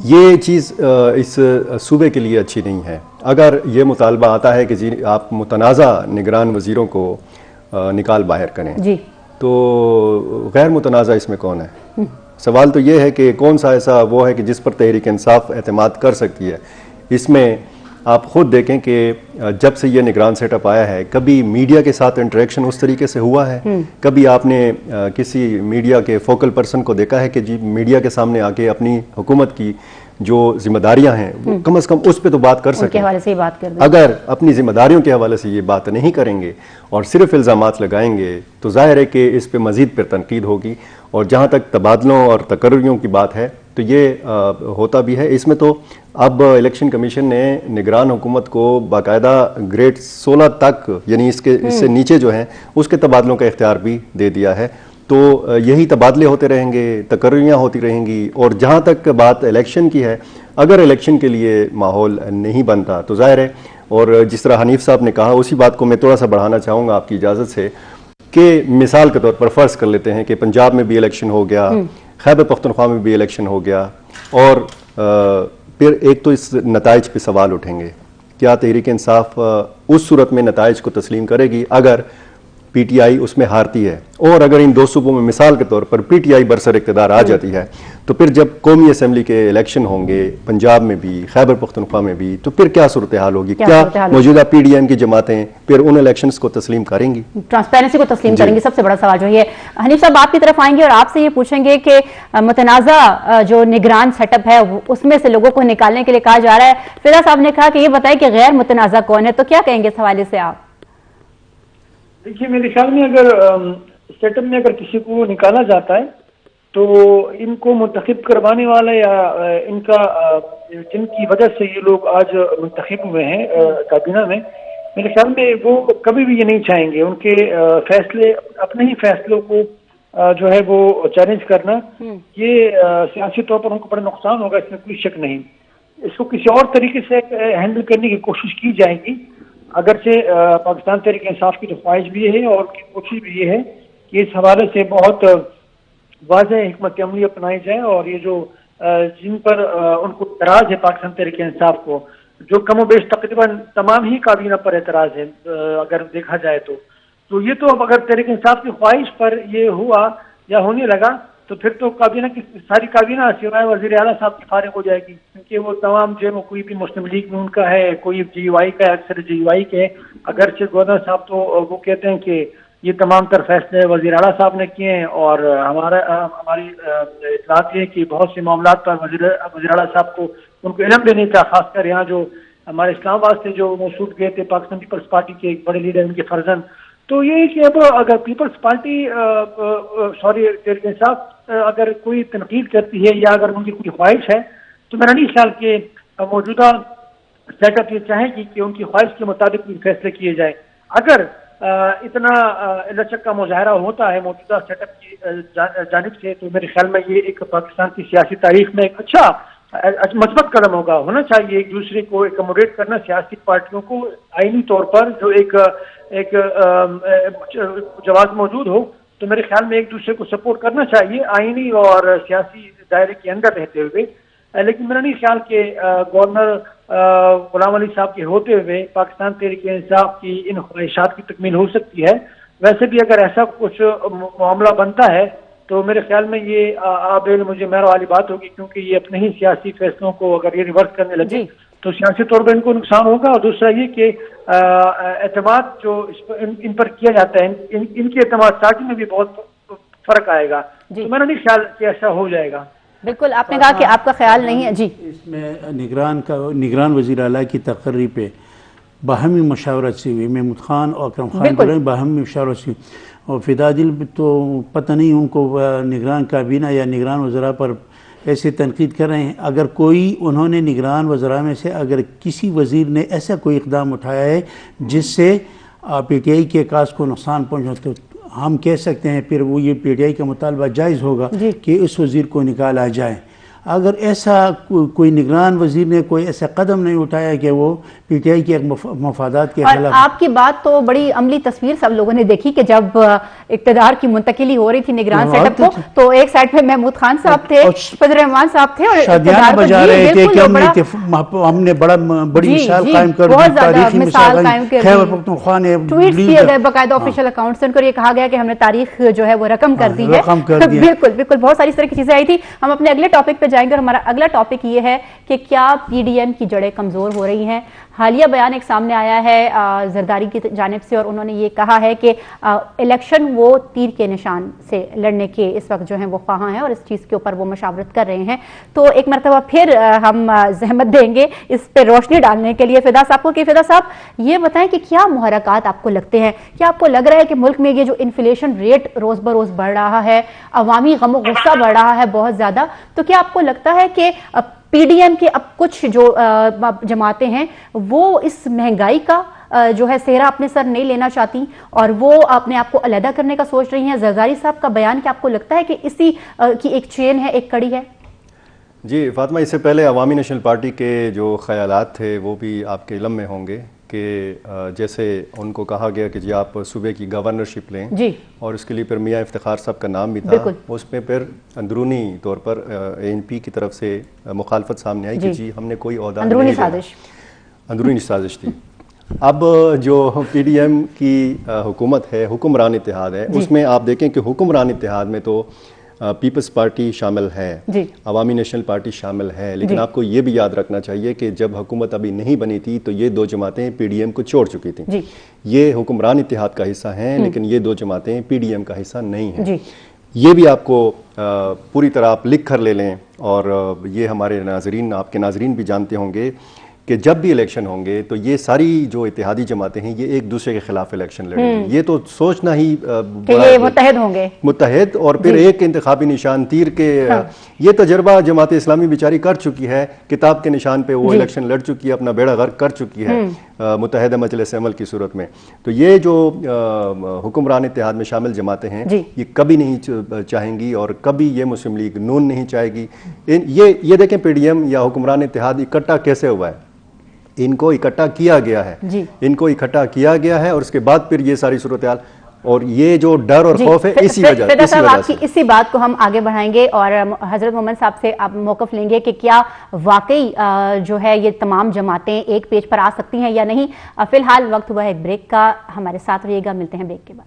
یہ چیز اس صوبے کے لیے اچھی نہیں ہے. اگر یہ مطالبہ آتا ہے کہ جی آپ متنازع نگران وزیروں کو نکال باہر کریں, تو غیر متنازع اس میں کون ہے؟ سوال تو یہ ہے کہ کون سا ایسا وہ ہے کہ جس پر تحریک انصاف اعتماد کر سکتی ہے. اس میں آپ خود دیکھیں کہ جب سے یہ نگران سیٹ اپ آیا ہے, کبھی میڈیا کے ساتھ انٹریکشن اس طریقے سے ہوا ہے؟ کبھی آپ نے کسی میڈیا کے فوکل پرسن کو دیکھا ہے کہ جی میڈیا کے سامنے آ کے اپنی حکومت کی جو ذمہ داریاں ہیں وہ کم از کم اس پہ تو بات کر سکیں؟ اگر اپنی ذمہ داریوں کے حوالے سے یہ بات نہیں کریں گے اور صرف الزامات لگائیں گے تو ظاہر ہے کہ اس پہ مزید پھر تنقید ہوگی. اور جہاں تک تبادلوں اور تقرریوں کی بات ہے تو یہ ہوتا بھی ہے. اس میں تو اب الیکشن کمیشن نے نگران حکومت کو باقاعدہ گریڈ 16 تک, یعنی اس سے نیچے جو ہیں اس کے تبادلوں کا اختیار بھی دے دیا ہے. تو یہی تبادلے ہوتے رہیں گے, تقرریاں ہوتی رہیں گی. اور جہاں تک بات الیکشن کی ہے, اگر الیکشن کے لیے ماحول نہیں بنتا تو ظاہر ہے, اور جس طرح حنیف صاحب نے کہا اسی بات کو میں تھوڑا سا بڑھانا چاہوں گا آپ کی اجازت سے, کہ مثال کے طور پر فرض کر لیتے ہیں کہ پنجاب میں بھی الیکشن ہو گیا, خیبر پختونخوا میں بھی الیکشن ہو گیا, اور پھر ایک تو اس نتائج پہ سوال اٹھیں گے. کیا تحریک انصاف اس صورت میں نتائج کو تسلیم کرے گی اگر پی ٹی آئی اس میں ہارتی ہے؟ اور اگر ان 2 صوبوں میں مثال کے طور پر پی ٹی آئی برسر اقتدار آ جاتی ہے, تو پھر جب قومی اسمبلی کے الیکشن ہوں گے پنجاب میں بھی, خیبر پختونخوا میں بھی, تو پھر کیا صورتحال ہوگی؟ کیا موجودہ پی ڈی ایم کی جماعتیں پھر ان الیکشنز کو تسلیم کریں گی,
ٹرانسپیرنسی کو تسلیم کریں گی؟ سب سے بڑا سوال جو ہے. حنیف صاحب آپ کی طرف آئیں گے اور آپ سے یہ پوچھیں گے کہ متنازع جو نگران سیٹ اپ ہے اس میں سے لوگوں کو نکالنے کے لیے کہا جا رہا ہے. فدا صاحب نے کہا کہ یہ بتائیں کہ غیر متنازع کون ہے, تو کیا کہیں گے اس حوالے سے آپ؟
دیکھیے, میرے خیال میں اگر سیٹ اپ میں اگر کسی کو نکالا جاتا ہے تو ان کو منتخب کروانے والا یا ان کا جن کی وجہ سے یہ لوگ آج منتخب ہوئے ہیں کابینہ میں, میرے خیال میں وہ کبھی بھی یہ نہیں چاہیں گے ان کے فیصلے, اپنے ہی فیصلوں کو جو ہے وہ چیلنج کرنا. یہ سیاسی طور پر ان کو بڑا نقصان ہوگا, اس میں کوئی شک نہیں. اس کو کسی اور طریقے سے ہینڈل کرنے کی کوشش کی جائے گی, اگرچہ پاکستان تحریک انصاف کی تو خواہش بھی ہے اور کی کوشش بھی یہ ہے کہ اس حوالے سے بہت واضح حکمت عملی اپنائی جائے, اور یہ جو جن پر ان کو اعتراض ہے پاکستان تحریک انصاف کو, جو کم و بیش تقریباً تمام ہی کابینہ پر اعتراض ہے اگر دیکھا جائے تو یہ تو اب اگر تحریک انصاف کی خواہش پر یہ ہوا یا ہونے لگا تو پھر تو کابینہ کی ساری کابینہ سوائے وزیر اعلیٰ صاحب کی فارغ ہو جائے گی، کیونکہ وہ تمام جو ہے کوئی بھی مسلم لیگ میں ان کا ہے، کوئی جی یو آئی کا ہے، اکثر جی یو آئی کے ہے، اگرچہ گورنر صاحب تو وہ کہتے ہیں کہ یہ تمام تر فیصلے وزیر اعلیٰ صاحب نے کیے ہیں، اور ہماری اطلاعات یہ کہ بہت سے معاملات پر وزیر اعلیٰ صاحب کو ان کو علم دینے کا، خاص کر یہاں جو ہمارے اسلام آباد سے جو موصول گئے تھے پاکستان پیپلز پارٹی کے ایک بڑے لیڈر ان کے فرزند، تو یہ کہ اب اگر پیپلز پارٹی تحریک انصاف اگر کوئی تنقید کرتی ہے یا اگر ان کی کوئی خواہش ہے تو میرا نہیں خیال کہ موجودہ سیٹ اپ یہ چاہے گی کہ ان کی خواہش کے مطابق فیصلے کیے جائے۔ اگر اتنا لچک کا مظاہرہ ہوتا ہے موجودہ سیٹ اپ کی جانب سے تو میرے خیال میں یہ ایک پاکستان کی سیاسی تاریخ میں ایک اچھا مثبت قدم ہونا چاہیے، ایک دوسرے کو ایکوموڈیٹ کرنا، سیاسی پارٹیوں کو آئینی طور پر جو ایک جواز موجود ہو تو میرے خیال میں ایک دوسرے کو سپورٹ کرنا چاہیے آئینی اور سیاسی دائرے کے اندر رہتے ہوئے، لیکن میرا نہیں خیال کہ گورنر غلام علی صاحب کے ہوتے ہوئے پاکستان تحریک انصاف کی ان خواہشات کی تکمیل ہو سکتی ہے۔ ویسے بھی اگر ایسا کچھ معاملہ بنتا ہے تو میرے خیال میں یہ آبیل مجھے مہر والی بات ہوگی، کیونکہ یہ اپنے ہی سیاسی فیصلوں کو اگر یہ ریورس کرنے لگے تو سیاسی طور پر ان کو نقصان ہوگا، اور دوسرا یہ کہ اعتماد جو ان پر کیا جاتا ہے ان کے اعتماد سازی میں بھی بہت فرق آئے گا، تو میرا نہیں خیال کہ ایسا ہو جائے گا۔
بالکل، آپ نے کہا کہ آپ کا خیال نہیں ہے جی،
اس میں نگران وزیر اعلیٰ کی تقرری پہ باہمی مشاورت سے ہوئی، محمود خان اور اکرم خان باہمی مشاورت سے، اور فدا دل تو پتہ نہیں ان کو نگران کابینہ یا نگران وزراء پر ایسے تنقید کر رہے ہیں۔ اگر کوئی انہوں نے نگران وزراء میں سے اگر کسی وزیر نے ایسا کوئی اقدام اٹھایا ہے جس سے پی ٹی آئی کے کاز کو نقصان پہنچا تو ہم کہہ سکتے ہیں پھر وہ یہ پی ٹی آئی کا مطالبہ جائز ہوگا کہ اس وزیر کو نکالا جائے۔ اگر ایسا کوئی نگران وزیر نے کوئی ایسا قدم نہیں اٹھایا کہ وہ پی ٹی آئی کے مفادات کے خلاف۔
آپ کی بات تو بڑی عملی تصویر سب لوگوں نے دیکھی کہ جب اقتدار کی منتقلی ہو رہی تھی نگران سیٹ اپ کو تو ایک سائڈ پہ محمود خان صاحب تھے، فضل الرحمان صاحب تھے، اور
شادیاں بجا رہے تھے کہ ہم نے بڑی مثال قائم کر دی، تاریخی مثال قائم کر دی، خیبر پختونخوا نے
ٹویٹ کیے گئے باقاعدہ آفیشیل اکاؤنٹ سے، ان کو یہ کہا گیا کہ ہم نے تاریخ جو ہے وہ رقم کر دی ہے۔ بالکل بالکل، بہت ساری اس طرح کی چیزیں آئی تھی۔ ہم اپنے اگلے ٹاپک پہ جائیں گے، اور ہمارا اگلا ٹاپک یہ ہے کہ کیا پی ڈی ایم کی جڑیں کمزور ہو رہی ہیں۔ حالیہ بیان ایک سامنے آیا ہے زرداری کی جانب سے، اور انہوں نے یہ کہا ہے کہ الیکشن وہ تیر کے نشان سے لڑنے کے اس وقت جو ہیں وہ خواہاں ہیں، اور اس چیز کے اوپر وہ مشاورت کر رہے ہیں۔ تو ایک مرتبہ پھر ہم زحمت دیں گے اس پہ روشنی ڈالنے کے لیے فدا صاحب کو کہ فدا صاحب یہ بتائیں کہ کیا محرکات آپ کو لگتے ہیں، کیا آپ کو لگ رہا ہے کہ ملک میں یہ جو انفلیشن ریٹ روز بروز بڑھ رہا ہے، عوامی غم و غصہ بڑھ رہا ہے بہت زیادہ، تو کیا آپ کو لگتا ہے کہ پی ڈی ایم کے اب کچھ جو جماعتیں ہیں وہ اس مہنگائی کا جو ہے سہرا اپنے سر نہیں لینا چاہتی اور وہ اپنے آپ کو علیحدہ کرنے کا سوچ رہی ہیں؟ زرداری صاحب کا بیان کیا آپ کو لگتا ہے کہ اسی کی ایک چین ہے، ایک کڑی ہے؟
جی فاطمہ، اس سے پہلے عوامی نیشنل پارٹی کے جو خیالات تھے وہ بھی آپ کے علم میں ہوں گے کہ جیسے ان کو کہا گیا کہ جی آپ صوبے کی گورنرشپ لیں جی، اور اس کے لیے پھر میاں افتخار صاحب کا نام بھی تھا، اس میں پھر اندرونی طور پر اے این پی کی طرف سے مخالفت سامنے آئی کہ جی ہم نے کوئی عہدہ نہیں لیا، اندرونی سازش تھی۔ اب جو پی ڈی ایم کی حکومت ہے، حکمران اتحاد ہے، اس میں آپ دیکھیں کہ حکمران اتحاد میں تو پیپلز پارٹی شامل ہے، عوامی نیشنل پارٹی شامل ہے، لیکن آپ کو یہ بھی یاد رکھنا چاہیے کہ جب حکومت ابھی نہیں بنی تھی تو یہ دو جماعتیں پی ڈی ایم کو چھوڑ چکی تھیں۔ یہ حکمران اتحاد کا حصہ ہیں لیکن یہ دو جماعتیں پی ڈی ایم کا حصہ نہیں ہیں۔ یہ بھی آپ کو پوری طرح آپ لکھ کر لے لیں، اور یہ ہمارے ناظرین، آپ کے ناظرین بھی جانتے ہوں گے کہ جب بھی الیکشن ہوں گے تو یہ ساری جو اتحادی جماعتیں ہیں یہ ایک دوسرے کے خلاف الیکشن لڑیں گی۔ یہ تو سوچنا ہی
متحد ہوں گے،
متحد، اور پھر ایک انتخابی نشان تیر کے یہ تجربہ جماعت اسلامی بیچاری کر چکی ہے، کتاب کے نشان پہ وہ الیکشن لڑ چکی ہے، اپنا بیڑا غرق کر چکی ہے متحدہ مجلس عمل کی صورت میں۔ تو یہ جو حکمران اتحاد میں شامل جماعتیں ہیں یہ کبھی نہیں چاہیں گی، اور کبھی یہ مسلم لیگ نون نہیں چاہے گی۔ یہ دیکھیں پی ڈی ایم یا حکمران اتحاد اکٹھا کیسے ہوا ہے، ان کو اکٹھا کیا گیا ہے، ان کو اکٹھا کیا گیا ہے، اور اس کے بعد پھر یہ ساری صورتحال اور یہ جو ڈر اور خوف ہے اسی وجہ سے۔
آپ کی اسی بات کو ہم آگے بڑھائیں گے اور حضرت محمد صاحب سے آپ موقف لیں گے کہ کیا واقعی جو ہے یہ تمام جماعتیں ایک پیج پر آ سکتی ہیں یا نہیں۔ فی الحال وقت ہوا ہے ایک بریک کا، ہمارے ساتھ رہیے گا، ملتے ہیں بریک کے بعد۔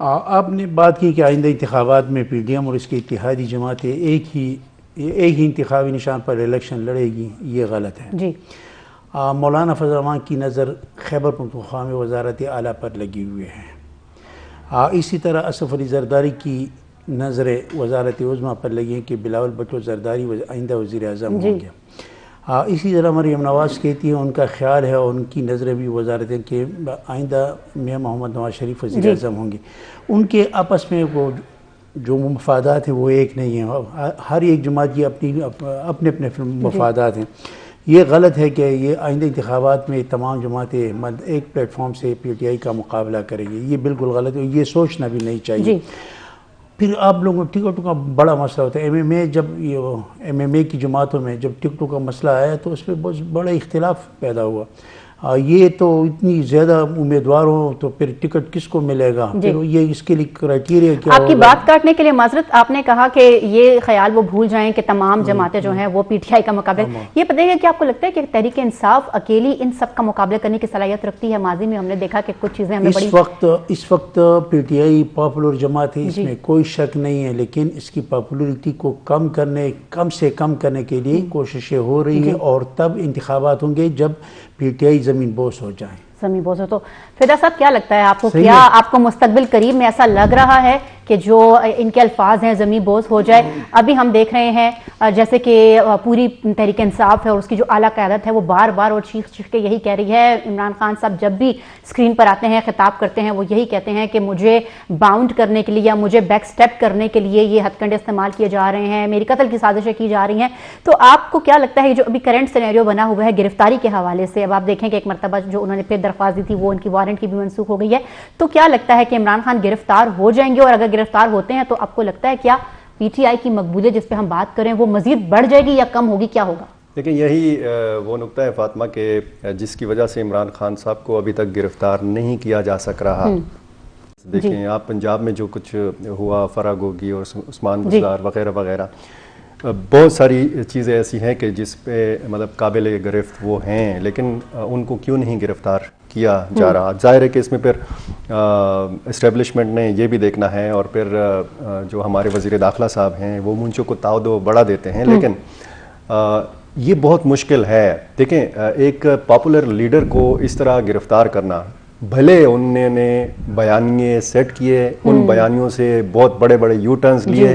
آپ نے بات کی کہ آئندہ انتخابات میں پی ڈی ایم اور اس کی اتحادی جماعتیں ایک ہی انتخابی نشان پر الیکشن لڑے گی، یہ غلط ہے
جی
مولانا فضل الرحمان کی نظر خیبر پختونخوا میں وزارت اعلیٰ پر لگی ہوئے ہیں، اسی طرح اسف علی زرداری کی نظریں وزارت عظمیٰ پر لگی ہیں کہ بلاول بھٹو زرداری آئندہ وزیر اعظم ہوں گے، اسی طرح مریم نواز کہتی ہیں ان کا خیال ہے اور ان کی نظریں بھی وزارت کہ آئندہ میاں محمد نواز شریف وزیر اعظم ہوں گے، ان کے آپس میں وہ جو مفادات ہیں وہ ایک نہیں ہیں، ہر ایک جماعت کی اپنے اپنے مفادات ہیں، یہ غلط ہے کہ یہ آئندہ انتخابات میں تمام جماعتیں ایک پلیٹ فارم سے پی ٹی آئی کا مقابلہ کریں گے، یہ بالکل غلط ہے، یہ سوچنا بھی نہیں چاہیے۔ پھر آپ لوگوں ٹکٹوں کا بڑا مسئلہ ہوتا ہے، ایم ایم اے کی جماعتوں میں جب ٹکٹوں کا مسئلہ آیا تو اس پہ بہت بڑا اختلاف پیدا ہوا، یہ تو اتنی زیادہ امیدوار ہوں تو پھر ٹکٹ کس کو ملے گا، پھر یہ اس کے لیے کرائٹیریا کیا ہوگا۔
آپ کی بات کاٹنے کے لیے معذرت، آپ نے کہا کہ یہ خیال وہ بھول جائیں کہ تمام جماعتیں جو ہیں وہ پی ٹی آئی کا مقابلہ، یہ بتائیے کہ آپ کو لگتا ہے کہ تحریک انصاف اکیلی ان سب کا مقابلہ کرنے کی صلاحیت رکھتی ہے؟ ماضی میں ہم نے دیکھا کہ کچھ چیزیں ہمیں
اس وقت پی ٹی آئی پاپولر جماعت ہے، اس میں کوئی شک نہیں ہے، لیکن اس کی پاپولرٹی کو کم سے کم کرنے کے لیے کوششیں ہو رہی ہیں، اور تب انتخابات ہوں گے جب پی ٹی آئی زمین بوس ہو جائیں۔
زمین بوس ہو تو فدا صاحب کیا لگتا ہے آپ کو، کیا آپ کو مستقبل قریب میں ایسا لگ رہا ہے کہ جو ان کے الفاظ ہیں زمین بوس ہو جائے؟ ابھی ہم دیکھ رہے ہیں جیسے کہ پوری تحریک انصاف ہے اور اس کی جو اعلیٰ قیادت ہے وہ بار بار اور چیخ چیخ کے یہی کہہ رہی ہے، عمران خان صاحب جب بھی اسکرین پر آتے ہیں خطاب کرتے ہیں وہ یہی کہتے ہیں کہ مجھے باؤنڈ کرنے کے لیے یا مجھے بیک سٹیپ کرنے کے لیے یہ ہتھ کنڈے استعمال کیے جا رہے ہیں، میری قتل کی سازشیں کی جا رہی ہیں۔ تو آپ کو کیا لگتا ہے جو ابھی کرنٹ سینیریو بنا ہوا ہے گرفتاری کے حوالے سے، اب آپ دیکھیں کہ ایک مرتبہ جو انہوں نے پھر درخواست دی تھی وہ ان کی وارنٹ کی بھی منسوخ ہو گئی ہے، تو کیا لگتا ہے کہ عمران خان گرفتار ہو جائیں گے؟ اور اگر گرفتار ہوتے ہیں تو آپ کو لگتا ہے کیا پی ٹی آئی کی مقبولیت جس پہ ہم بات کریں وہ مزید بڑھ جائے گی یا کم ہوگی، کیا ہوگا؟
لیکن یہی وہ نقطہ ہے فاطمہ کہ جس کی وجہ سے عمران خان صاحب کو ابھی تک گرفتار نہیں کیا جا سک رہا۔ دیکھیں آپ پنجاب میں جو کچھ ہوا، فرا گوگی اور عثمان بزدار وغیرہ وغیرہ، بہت ساری چیزیں ایسی ہیں کہ جس پہ مطلب قابل گرفت وہ ہیں، لیکن ان کو کیوں نہیں گرفتار کیا جا رہا؟ ظاہر ہے کہ اس میں پھر اسٹیبلشمنٹ نے یہ بھی دیکھنا ہے، اور پھر جو ہمارے وزیر داخلہ صاحب ہیں وہ منچوں کو تعدد بڑھا دیتے ہیں، لیکن یہ بہت مشکل ہے۔ دیکھیں ایک پاپولر لیڈر کو اس طرح گرفتار کرنا، بھلے انہوں نے بیانیے سیٹ کیے، ان بیانیوں سے بہت بڑے بڑے یو ٹرنز لیے،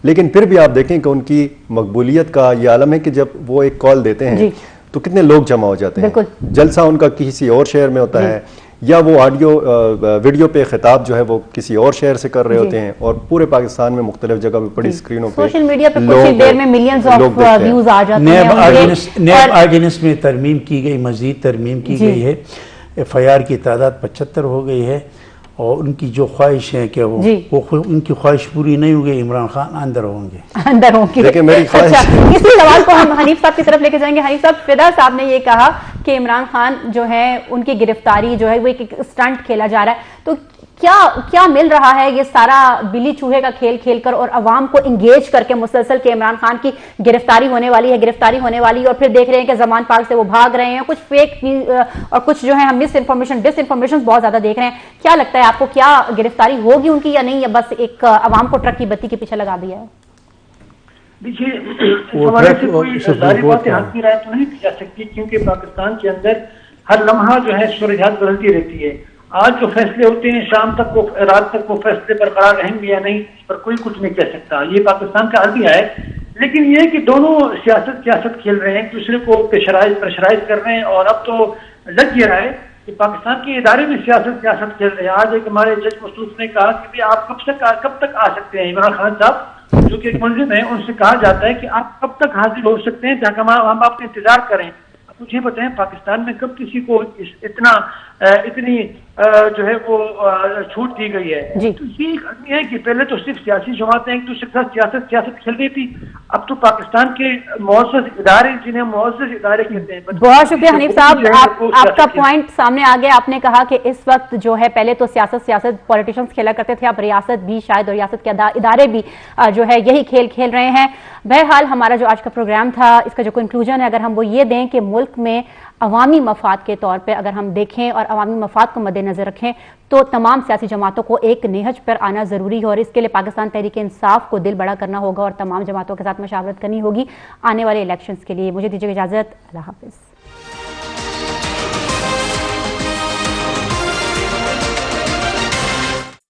لیکن پھر بھی آپ دیکھیں کہ ان کی مقبولیت کا یہ عالم ہے کہ جب وہ ایک کال دیتے ہیں تو کتنے لوگ جمع ہو جاتے ہیں، جلسہ ان کا کسی اور شہر میں ہوتا ہے، یا وہ ویڈیو پہ خطاب جو ہے وہ کسی اور شہر سے کر رہے ہوتے ہیں، اور پورے پاکستان میں مختلف جگہ پہ بڑی اسکرینوں پہ
سوشل میڈیا پہ کچھ ہی دیر میں ملینز آف ویوز آ جاتے ہیں۔
نیب آرڈیننس میں ترمیم کی گئی، مزید ترمیم کی گئی ہے، ایف آئی آر کی تعداد 75 ہو گئی ہے، اور ان کی جو خواہش ہے کہ وہ ان کی خواہش پوری نہیں ہوگی، عمران خان اندر ہوں گے۔
لیکن میری خواہش
اسی سوال کو ہم حنیف صاحب کی طرف لے کے جائیں گے۔ حنیف صاحب، فدا صاحب نے یہ کہا کہ عمران خان جو ہے ان کی گرفتاری جو ہے وہ ایک اسٹنٹ کھیلا جا رہا ہے، تو کیا مل رہا ہے یہ سارا بلی چوہے کا کھیل کھیل کر اور عوام کو انگیج کر کے مسلسل کہ عمران خان کی گرفتاری ہونے والی ہے، اور پھر دیکھ رہے ہیں کہ زمان پارک سے وہ بھاگ رہے ہیں، کچھ فیک اور کچھ جو ہے ہم مس انفارمیشن بہت زیادہ دیکھ رہے ہیں۔ کیا لگتا ہے آپ کو، کیا گرفتاری ہوگی ان کی یا نہیں، یا بس ایک عوام کو ٹرک کی بتی کے پیچھے لگا دیا ہے؟
دیکھیے اس حوالے سے کوئی ظاہری باتیں حتمی رائے تو نہیں دی جا سکتی، کیونکہ پاکستان کے اندر ہر لمحہ جو ہے صورتحال بدلتی رہتی ہے۔ آج جو فیصلے ہوتے ہیں شام تک رات تک وہ فیصلے برقرار رہیں گے یا نہیں، اس پر کوئی کچھ نہیں کہہ سکتا، یہ پاکستان کا عربیہ ہے۔ لیکن یہ کہ دونوں سیاست کھیل رہے ہیں، ایک دوسرے کو پریشرائز کر رہے ہیں، اور اب تو لگ یہ رہا ہے کہ پاکستان کے ادارے بھی سیاست کھیل رہے ہیں۔ آج ایک ہمارے جج مصروف نے کہا کہ آپ کب تک آ سکتے ہیں، عمران خان صاحب جو کہ ایک ملزم ہے، ان سے کہا جاتا ہے کہ آپ کب تک حاضر ہو سکتے ہیں تاکہ ہم آپ کا انتظار کریں۔ مجھے بتائیں پاکستان میں کب کسی کو اتنی جو ہے وہ چھوٹ دی گئی ہے؟ تو یہ ایک آدمی ہے کہ پہلے تو صرف سیاسی جماعتیں ایک دوسرے کے ساتھ سیاست کھیل رہی تھی، اب تو پاکستان کے معزز ادارے، جنہیں معزز ادارے کہتے ہیں۔
بہت شکریہ حنیف صاحب، آپ کا پوائنٹ سامنے آ گیا۔ آپ نے کہا کہ اس وقت جو ہے پہلے تو سیاست پولیٹیشنز کھیلا کرتے تھے، اب ریاست بھی شاید اور ریاست کے ادارے بھی جو ہے یہی کھیل رہے ہیں۔ بہرحال ہمارا جو آج کا پروگرام تھا اس کا جو کنکلوژن ہے اگر ہم وہ یہ دیں کہ ملک میں عوامی مفاد کے طور پہ اگر ہم دیکھیں اور عوامی مفاد کو مد نظر رکھیں تو تمام سیاسی جماعتوں کو ایک نہج پر آنا ضروری ہے، اور اس کے لیے پاکستان تحریک انصاف کو دل بڑا کرنا ہوگا اور تمام جماعتوں کے ساتھ مشاورت کرنی ہوگی آنے والے الیکشنز کے لیے۔ مجھے دیجیے اجازت، اللہ حافظ۔